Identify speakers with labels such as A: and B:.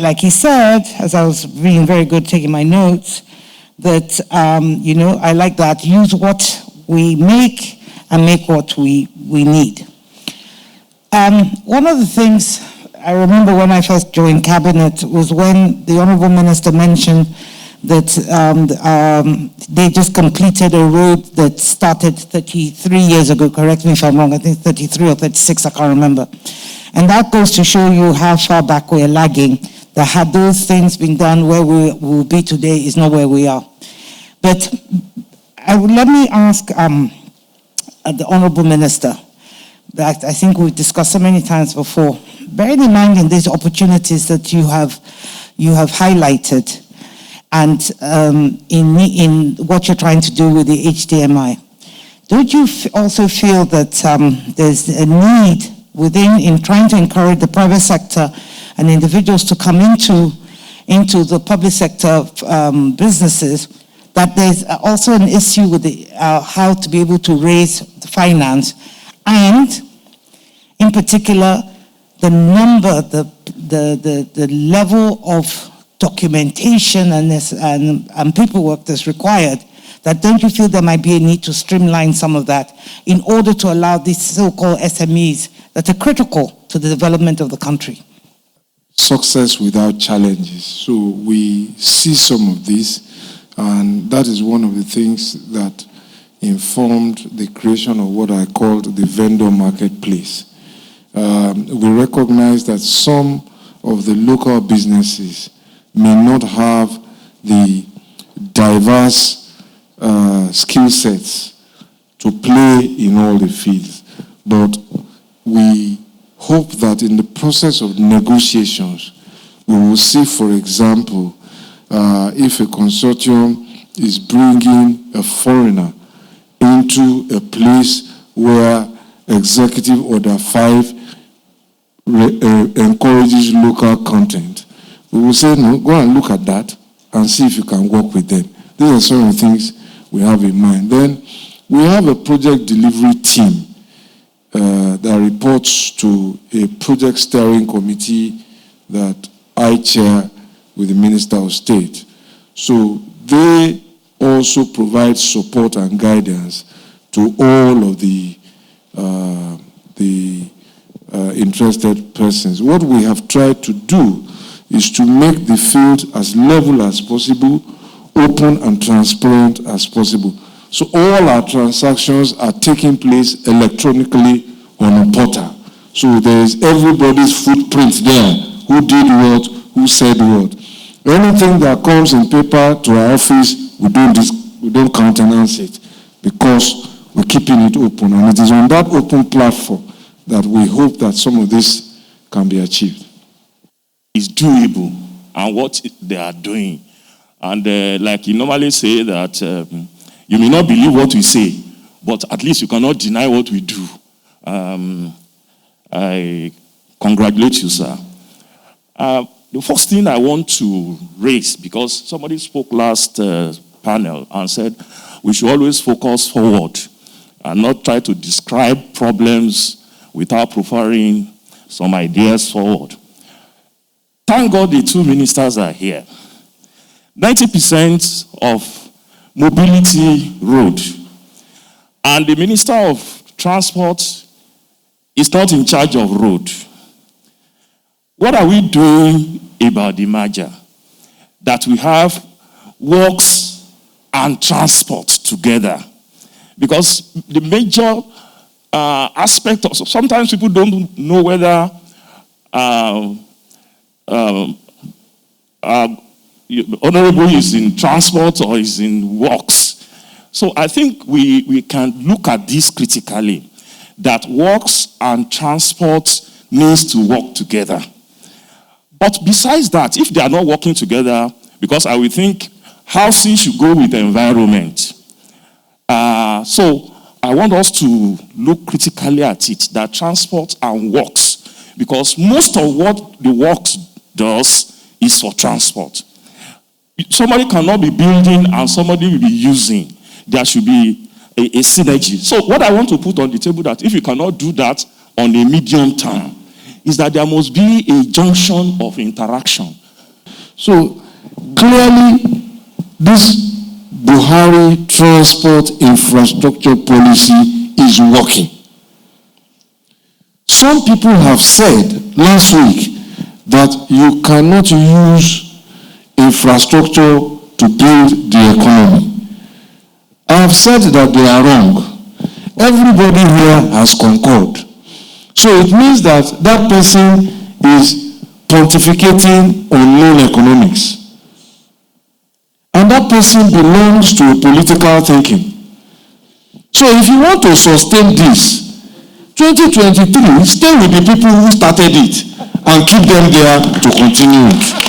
A: Like he said, as I was being very good taking my notes, that, I like that, use what we make and make what we need. One of the things I remember when I first joined Cabinet was when the Honourable Minister mentioned that they just completed a road that started 33 years ago. Correct me if I'm wrong, I think 33 or 36, I can't remember. And that goes to show you how far back we're lagging, that had those things been done, where we will be today is not where we are. But let me ask the Honourable Minister, that I think we've discussed so many times before, bearing in mind in these opportunities that you have highlighted, and in what you're trying to do with the HDMI, don't you also feel that there's a need in trying to encourage the private sector and individuals to come into the public sector businesses, that there's also an issue with how to be able to raise finance, and in particular the number, the level of documentation and paperwork that's required, that don't you feel there might be a need to streamline some of that in order to allow these so-called SMEs that are critical to the development of the country?
B: Success without challenges. So we see some of this, and that is one of the things that informed the creation of what I called the vendor marketplace. We recognize that some of the local businesses may not have the diverse skill sets to play in all the fields, but we hope that in the process of negotiations, we will see, for example, if a consortium is bringing a foreigner into a place where Executive Order 5 encourages local content, we will say, no, go and look at that and see if you can work with them. These are some of the things we have in mind. Then we have a project delivery team that reports to a project steering committee that I chair with the Minister of State. So they also provide support and guidance to all of the interested persons. What we have tried to do is to make the field as level as possible, open and transparent as possible. So all our transactions are taking place electronically on a portal. So there is everybody's footprint there. Who did what, who said what. Anything that comes in paper to our office, we don't countenance it, because we're keeping it open. And it is on that open platform that we hope that some of this can be achieved.
C: It's doable, and what they are doing. And like you normally say that you may not believe what we say, but at least you cannot deny what we do. I congratulate you, sir. The first thing I want to raise, because somebody spoke last panel and said we should always focus forward and not try to describe problems without preferring some ideas forward. Thank God the two ministers are here. 90% of mobility road, and the Minister of Transport is not in charge of road. What are we doing about the merger? That we have works and transport together. Because the major aspect of, sometimes people don't know whether Honorable is in transport or is in works. So I think we can look at this critically, that works and transport needs to work together. But besides that, if they are not working together, because I would think housing should go with the environment. So I want us to look critically at it, that transport and works, because most of what the works does is for transport. Somebody cannot be building and somebody will be using. There should be a synergy. So what I want to put on the table, that if you cannot do that on a medium term is that there must be a junction of interaction.
B: So clearly, this Buhari transport infrastructure policy is working. Some people have said last week that you cannot use infrastructure to build the economy. I have said that they are wrong. Everybody here has concurred. So it means that that person is pontificating on known economics. And that person belongs to a political thinking. So if you want to sustain this, 2023, stay with the people who started it and keep them there to continue it.